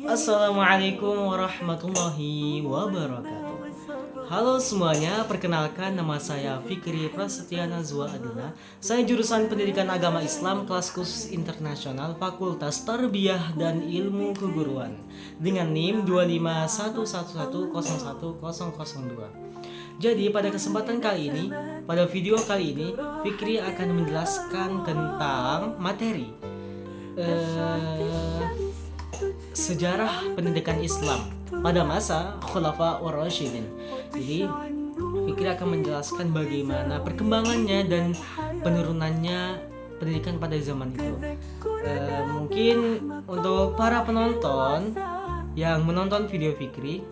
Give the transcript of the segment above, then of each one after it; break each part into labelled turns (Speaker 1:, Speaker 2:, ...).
Speaker 1: Assalamualaikum warahmatullahi wabarakatuh. Halo semuanya, perkenalkan nama saya Fikri Prasetya Nazwa Adina. Saya jurusan Pendidikan Agama Islam kelas khusus internasional Fakultas Tarbiyah dan Ilmu Keguruan dengan NIM 25111011002. Jadi pada kesempatan kali ini, pada video kali ini, Fikri akan menjelaskan tentang materi sejarah pendidikan Islam pada masa Khulafa Ar-Rasyidin. Jadi Fikri akan menjelaskan bagaimana perkembangannya dan penurunannya pendidikan pada zaman itu. Mungkin untuk para penonton yang menonton video Fikri,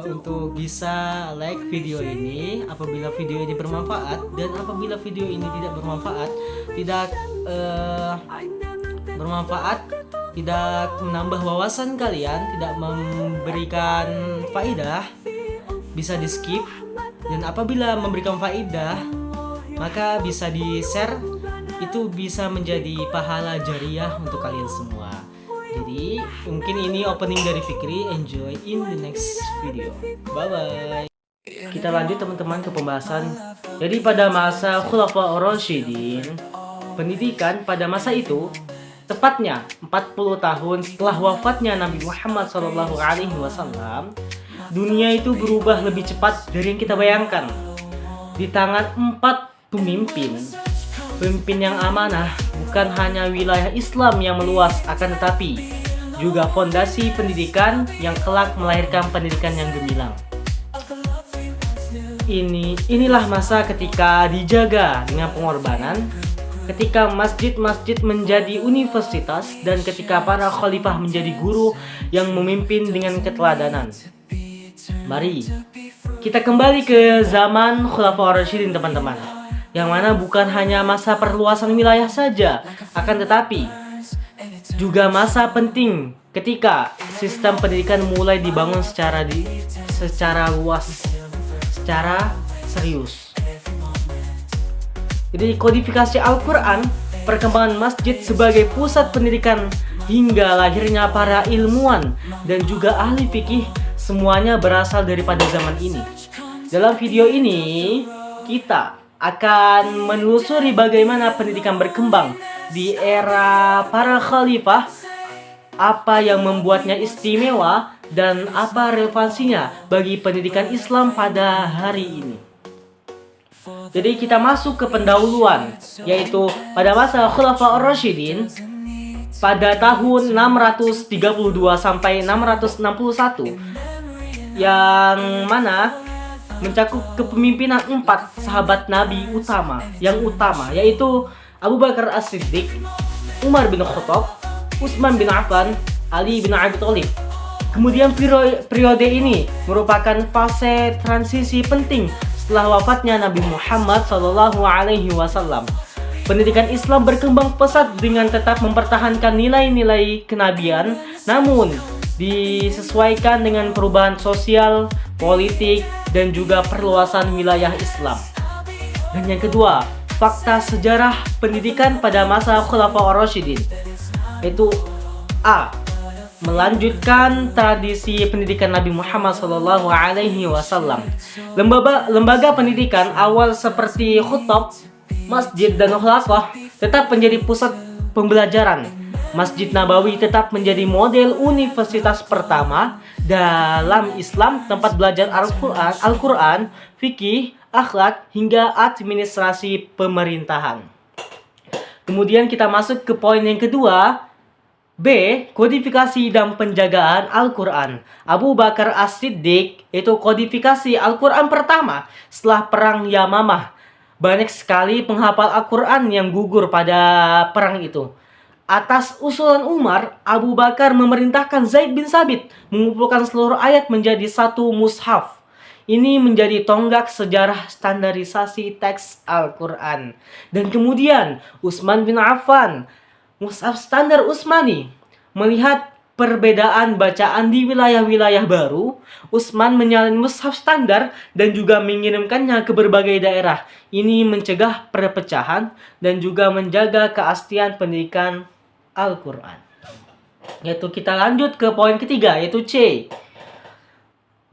Speaker 1: untuk bisa like video ini apabila video ini bermanfaat, dan apabila video ini tidak bermanfaat, tidak menambah wawasan kalian, tidak memberikan faedah, bisa di skip. Dan apabila memberikan faedah, maka bisa di share, itu bisa menjadi pahala jariah untuk kalian semua. Jadi mungkin ini opening dari Fikri. Enjoy in the next video. Bye bye. Kita lanjut teman-teman ke pembahasan. Jadi pada masa Khulafa Ar-Rasyidin, pendidikan pada masa itu tepatnya 40 tahun setelah wafatnya Nabi Muhammad SAW, dunia itu berubah lebih cepat dari yang kita bayangkan. Di tangan 4 pemimpin yang amanah, bukan hanya wilayah Islam yang meluas, akan tetapi juga fondasi pendidikan yang kelak melahirkan pendidikan yang gemilang. Inilah masa ketika dijaga dengan pengorbanan, ketika masjid-masjid menjadi universitas, dan ketika para khalifah menjadi guru yang memimpin dengan keteladanan. Mari kita kembali ke zaman Khulafa Ar-Rasyidin teman-teman, yang mana bukan hanya masa perluasan wilayah saja, akan tetapi juga masa penting ketika sistem pendidikan mulai dibangun secara luas, secara serius. Jadi kodifikasi Al-Quran, perkembangan masjid sebagai pusat pendidikan, hingga lahirnya para ilmuwan dan juga ahli fikih, semuanya berasal daripada zaman ini. Dalam video ini, kita akan menelusuri bagaimana pendidikan berkembang di era para khalifah, apa yang membuatnya istimewa, dan apa relevansinya bagi pendidikan Islam pada hari ini. Jadi kita masuk ke pendahuluan, yaitu pada masa Khulafa Ar-Rasyidin pada tahun 632 sampai 661, yang mana mencakup kepemimpinan 4 sahabat Nabi yang utama, yaitu Abu Bakar As-Siddiq, Umar bin Khattab, Utsman bin Affan, Ali bin Abi Thalib. Kemudian periode ini merupakan fase transisi penting setelah wafatnya Nabi Muhammad SAW. Pendidikan Islam berkembang pesat dengan tetap mempertahankan nilai-nilai kenabian, namun disesuaikan dengan perubahan sosial, politik, dan juga perluasan wilayah Islam. Dan yang kedua, fakta sejarah pendidikan pada masa Khulafa Ar-Rasyidin, yaitu A. Melanjutkan tradisi pendidikan Nabi Muhammad SAW. Lembaga pendidikan awal seperti khutab, masjid, dan halaqah tetap menjadi pusat pembelajaran. Masjid Nabawi tetap menjadi model universitas pertama dalam Islam, tempat belajar Al-Quran, fikih, akhlak, hingga administrasi pemerintahan. Kemudian kita masuk ke poin yang kedua. B. Kodifikasi dan penjagaan Al-Quran. Abu Bakar As-Siddiq itu kodifikasi Al-Quran pertama setelah perang Yamamah. Banyak sekali penghafal Al-Quran yang gugur pada perang itu. Atas usulan Umar, Abu Bakar memerintahkan Zaid bin Sabit mengumpulkan seluruh ayat menjadi satu mushaf. Ini menjadi tonggak sejarah standarisasi teks Al-Quran. Dan kemudian Utsman bin Affan, mushaf standar Utsmani. Melihat perbedaan bacaan di wilayah-wilayah baru, Utsman menyalin mushaf standar dan juga mengirimkannya ke berbagai daerah. Ini mencegah perpecahan dan juga menjaga keaslian pendidikan Al-Quran. Yaitu kita lanjut ke poin ketiga, yaitu C.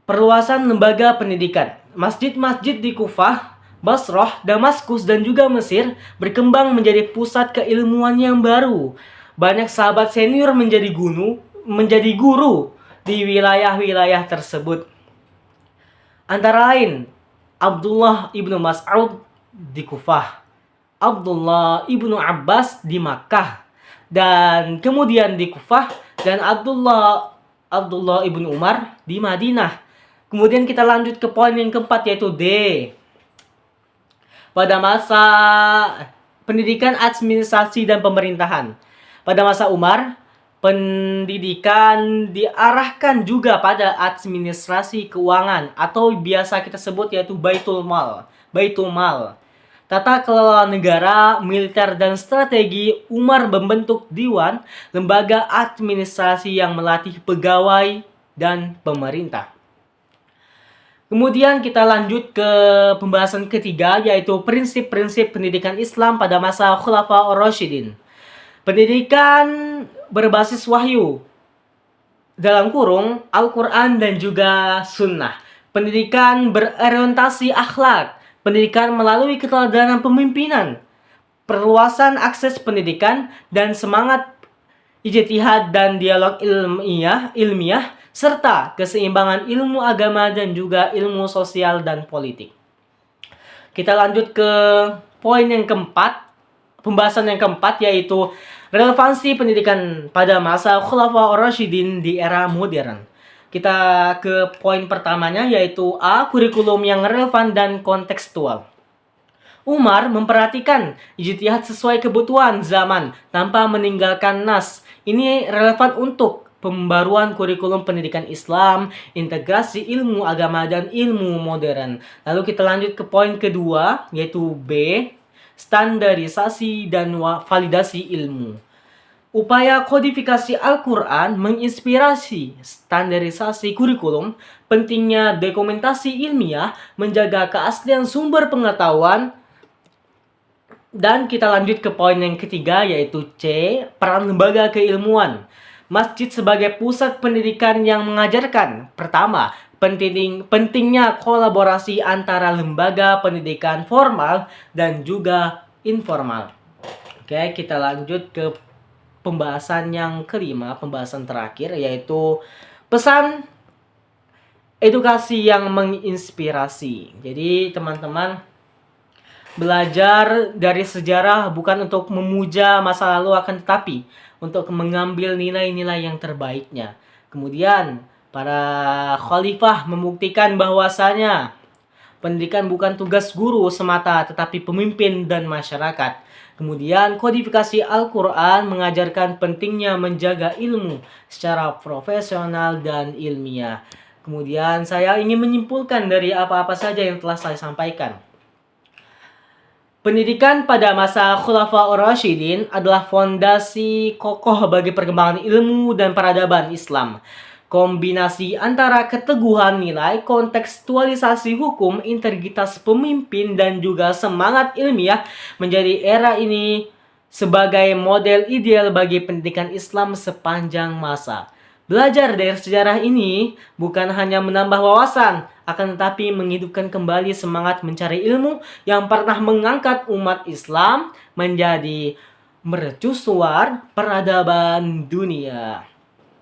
Speaker 1: Perluasan lembaga pendidikan. Masjid-masjid di Kufah, Basrah, Damaskus, dan juga Mesir berkembang menjadi pusat keilmuan yang baru. Banyak sahabat senior menjadi guru di wilayah-wilayah tersebut. Antara lain, Abdullah ibnu Mas'ud di Kufah, Abdullah ibnu Abbas di Makkah, dan kemudian di Kufah, dan Abdullah ibnu Umar di Madinah. Kemudian kita lanjut ke poin yang keempat, yaitu D. Pada masa pendidikan, administrasi, dan pemerintahan. Pada masa Umar, pendidikan diarahkan juga pada administrasi keuangan atau biasa kita sebut yaitu Baitul Mal. Tata kelola negara, militer, dan strategi. Umar membentuk Diwan, lembaga administrasi yang melatih pegawai dan pemerintah. Kemudian kita lanjut ke pembahasan ketiga, yaitu prinsip-prinsip pendidikan Islam pada masa Khulafaur Rasyidin. Pendidikan berbasis wahyu, dalam kurung Al-Quran dan juga Sunnah. Pendidikan berorientasi akhlak. Pendidikan melalui keteladanan pemimpinan. Perluasan akses pendidikan dan semangat ijtihad dan dialog ilmiah, serta keseimbangan ilmu agama dan juga ilmu sosial dan politik. Kita lanjut ke poin yang keempat, pembahasan yang keempat, yaitu relevansi pendidikan pada masa Khulafaur Rasyidin di era modern. Kita ke poin pertamanya, yaitu A. Kurikulum yang relevan dan kontekstual. Umar memperhatikan ijtihad sesuai kebutuhan zaman tanpa meninggalkan nas. Ini relevan untuk pembaruan kurikulum pendidikan Islam, integrasi ilmu agama dan ilmu modern. Lalu kita lanjut ke poin kedua, yaitu B. Standarisasi dan validasi ilmu. Upaya kodifikasi Al-Quran menginspirasi standarisasi kurikulum. Pentingnya dokumentasi ilmiah, menjaga keaslian sumber pengetahuan. Dan kita lanjut ke poin yang ketiga, yaitu C. Peran lembaga keilmuan. Masjid sebagai pusat pendidikan yang mengajarkan. Pertama, pentingnya kolaborasi antara lembaga pendidikan formal dan juga informal. Oke, kita lanjut ke pembahasan yang kelima, pembahasan terakhir, yaitu pesan edukasi yang menginspirasi. Jadi teman-teman, belajar dari sejarah bukan untuk memuja masa lalu, akan tetapi untuk mengambil nilai-nilai yang terbaiknya. Kemudian para khalifah membuktikan bahwasanya pendidikan bukan tugas guru semata, tetapi pemimpin dan masyarakat. Kemudian kodifikasi Al-Quran mengajarkan pentingnya menjaga ilmu secara profesional dan ilmiah. Kemudian saya ingin menyimpulkan dari apa-apa saja yang telah saya sampaikan. Pendidikan pada masa Khulafaur Rasyidin adalah fondasi kokoh bagi perkembangan ilmu dan peradaban Islam. Kombinasi antara keteguhan nilai, kontekstualisasi hukum, integritas pemimpin, dan juga semangat ilmiah menjadi era ini sebagai model ideal bagi pendidikan Islam sepanjang masa. Belajar dari sejarah ini bukan hanya menambah wawasan, akan tetapi menghidupkan kembali semangat mencari ilmu yang pernah mengangkat umat Islam menjadi mercusuar peradaban dunia.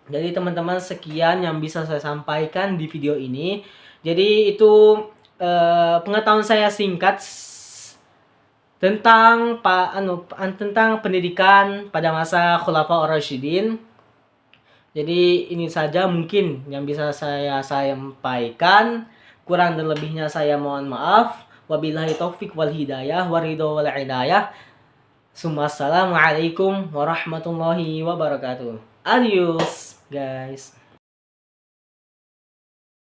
Speaker 1: Jadi teman-teman, sekian yang bisa saya sampaikan di video ini. Jadi itu pengetahuan saya singkat tentang pendidikan pada masa Khulafaur Rasyidin. Jadi ini saja mungkin yang bisa saya sampaikan. Kurang dan lebihnya saya mohon maaf. Wabillahi taufik wal hidayah waridho wal inayah. Assalamualaikum warahmatullahi wabarakatuh. Adios guys.